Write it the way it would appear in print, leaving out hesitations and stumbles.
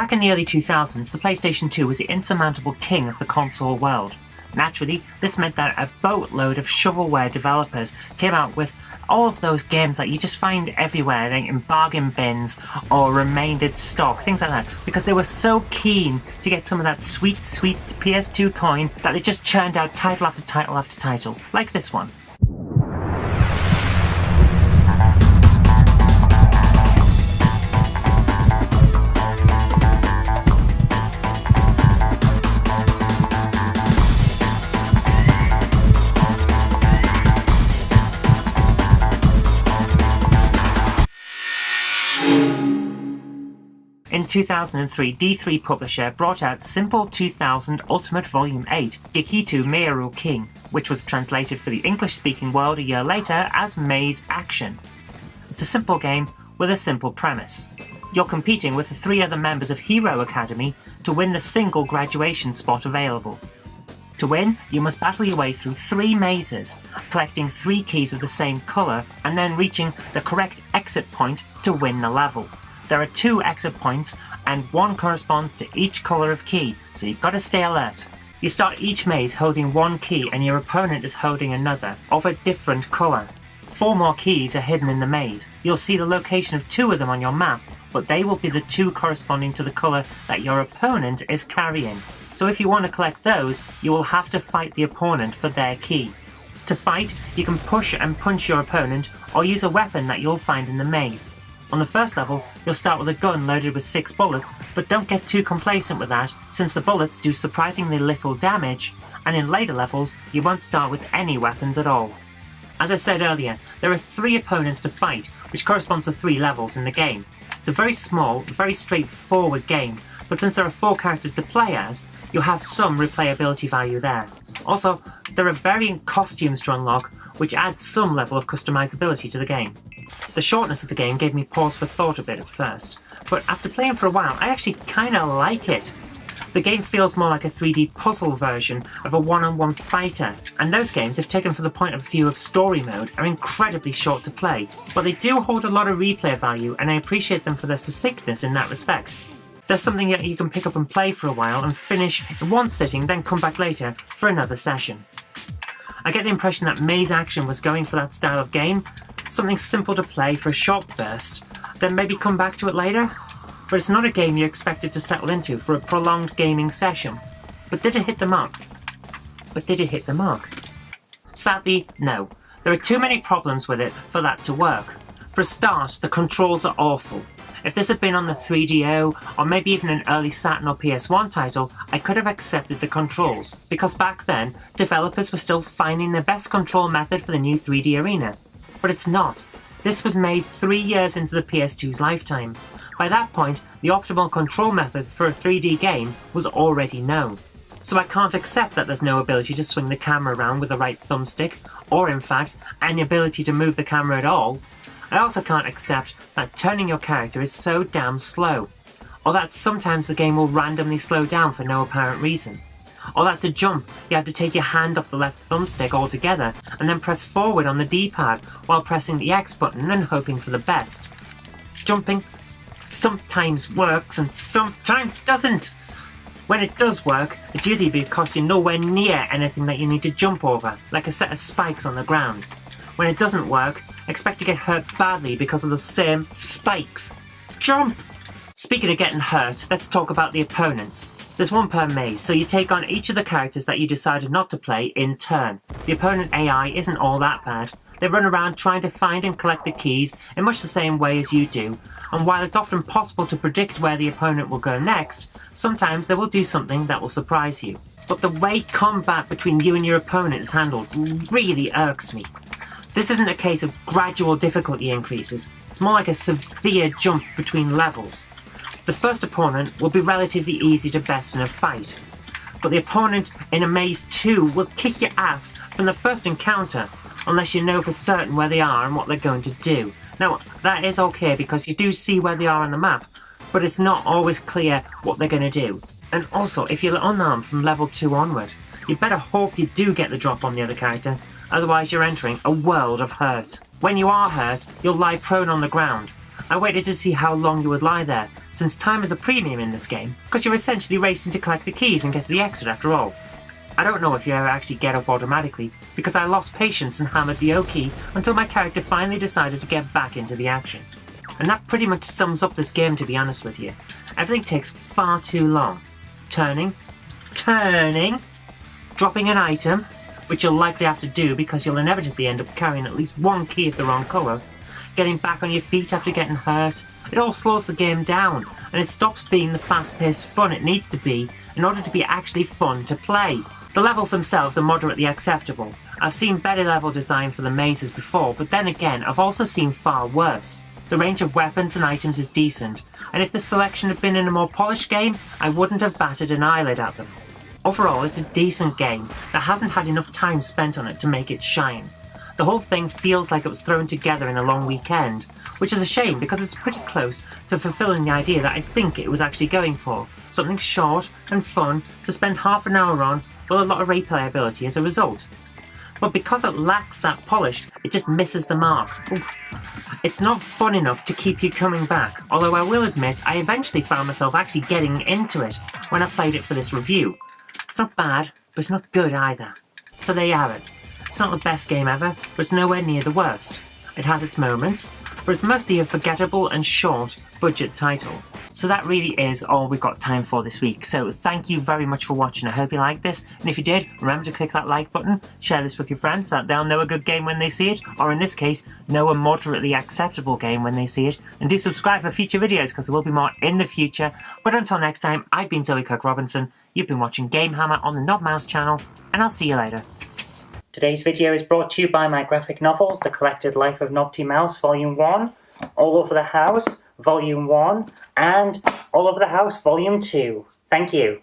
Back in the early 2000s, the PlayStation 2 was the insurmountable king of the console world. Naturally, this meant that a boatload of shovelware developers came out with all of those games that you just find everywhere, like in bargain bins or remained in stock, things like that, because they were so keen to get some of that sweet, sweet PS2 coin that they just churned out title after title after title, like this one. In 2003, D3 publisher brought out Simple 2000 Ultimate Volume 8, Gekitu Mearu King, which was translated for the English-speaking world a year later as Maze Action. It's a simple game with a simple premise. You're competing with the 3 other members of Hero Academy to win the single graduation spot available. To win, you must battle your way through 3 mazes, collecting 3 keys of the same colour and then reaching the correct exit point to win the level. There are 2 exit points and 1 corresponds to each colour of key, so you've got to stay alert. You start each maze holding 1 key and your opponent is holding another, of a different colour. 4 more keys are hidden in the maze. You'll see the location of 2 of them on your map, but they will be the 2 corresponding to the colour that your opponent is carrying. So if you want to collect those, you will have to fight the opponent for their key. To fight, you can push and punch your opponent or use a weapon that you'll find in the maze. On the first level, you'll start with a gun loaded with 6 bullets, but don't get too complacent with that, since the bullets do surprisingly little damage, and in later levels, you won't start with any weapons at all. As I said earlier, there are 3 opponents to fight, which corresponds to 3 levels in the game. It's a very small, very straightforward game, but since there are 4 characters to play as, you'll have some replayability value there. Also, there are varying costumes to unlock, which adds some level of customizability to the game. The shortness of the game gave me pause for thought a bit at first, but after playing for a while, I actually kinda like it. The game feels more like a 3D puzzle version of a one-on-one fighter, and those games, if taken from the point of view of story mode, are incredibly short to play, but they do hold a lot of replay value, and I appreciate them for their succinctness in that respect. There's something that you can pick up and play for a while and finish in one sitting, then come back later for another session. I get the impression that Maze Action was going for that style of game, something simple to play for a short burst, then maybe come back to it later? But it's not a game you're expected to settle into for a prolonged gaming session. But did it hit the mark? Sadly, no. There are too many problems with it for that to work. For a start, the controls are awful. If this had been on the 3DO, or maybe even an early Saturn or PS1 title, I could have accepted the controls, because back then, developers were still finding the best control method for the new 3D arena. But it's not. This was made 3 years into the PS2's lifetime. By that point, the optimal control method for a 3D game was already known. So I can't accept that there's no ability to swing the camera around with the right thumbstick, or in fact, any ability to move the camera at all. I also can't accept that turning your character is so damn slow, or that sometimes the game will randomly slow down for no apparent reason, or that to jump you have to take your hand off the left thumbstick altogether and then press forward on the D-pad while pressing the X button and hoping for the best. Jumping sometimes works and sometimes doesn't. When it does work, it's usually because you're nowhere near anything that you need to jump over, like a set of spikes on the ground. When it doesn't work, expect to get hurt badly because of the same spikes. Jump! Speaking of getting hurt, let's talk about the opponents. There's 1 per maze, so you take on each of the characters that you decided not to play in turn. The opponent AI isn't all that bad. They run around trying to find and collect the keys in much the same way as you do, and while it's often possible to predict where the opponent will go next, sometimes they will do something that will surprise you. But the way combat between you and your opponent is handled really irks me. This isn't a case of gradual difficulty increases, it's more like a severe jump between levels. The first opponent will be relatively easy to best in a fight, but the opponent in a Maze 2 will kick your ass from the first encounter, unless you know for certain where they are and what they're going to do. Now, that is okay because you do see where they are on the map, but it's not always clear what they're going to do. And also, if you're unarmed from level 2 onward, you better hope you do get the drop on the other character, otherwise you're entering a world of hurt. When you are hurt, you'll lie prone on the ground, I waited to see how long you would lie there, since time is a premium in this game, because you're essentially racing to collect the keys and get to the exit after all. I don't know if you ever actually get up automatically, because I lost patience and hammered the O key until my character finally decided to get back into the action. And that pretty much sums up this game, to be honest with you. Everything takes far too long. Turning, dropping an item, which you'll likely have to do because you'll inevitably end up carrying at least one key of the wrong colour, getting back on your feet after getting hurt. It all slows the game down, and it stops being the fast-paced fun it needs to be in order to be actually fun to play. The levels themselves are moderately acceptable. I've seen better level design for the mazes before, but then again, I've also seen far worse. The range of weapons and items is decent, and if the selection had been in a more polished game, I wouldn't have batted an eyelid at them. Overall, it's a decent game that hasn't had enough time spent on it to make it shine. The whole thing feels like it was thrown together in a long weekend, which is a shame because it's pretty close to fulfilling the idea that I think it was actually going for. Something short and fun to spend half an hour on with a lot of replayability as a result. But because it lacks that polish, it just misses the mark. Ooh. It's not fun enough to keep you coming back, although I will admit I eventually found myself actually getting into it when I played it for this review. It's not bad, but it's not good either. So there you have it. It's not the best game ever, but it's nowhere near the worst. It has its moments, but it's mostly a forgettable and short budget title. So that really is all we've got time for this week. So thank you very much for watching. I hope you liked this, and if you did, remember to click that like button, share this with your friends so that they'll know a good game when they see it, or in this case, know a moderately acceptable game when they see it, and do subscribe for future videos because there will be more in the future. But until next time, I've been Kirk-Robinson, you've been watching GameHammer on the Knob Mouse channel, and I'll see you later. Today's video is brought to you by my graphic novels, The Collected Life of Knobty Mouse, Volume 1, All Over the House, Volume 1, and All Over the House, Volume 2. Thank you.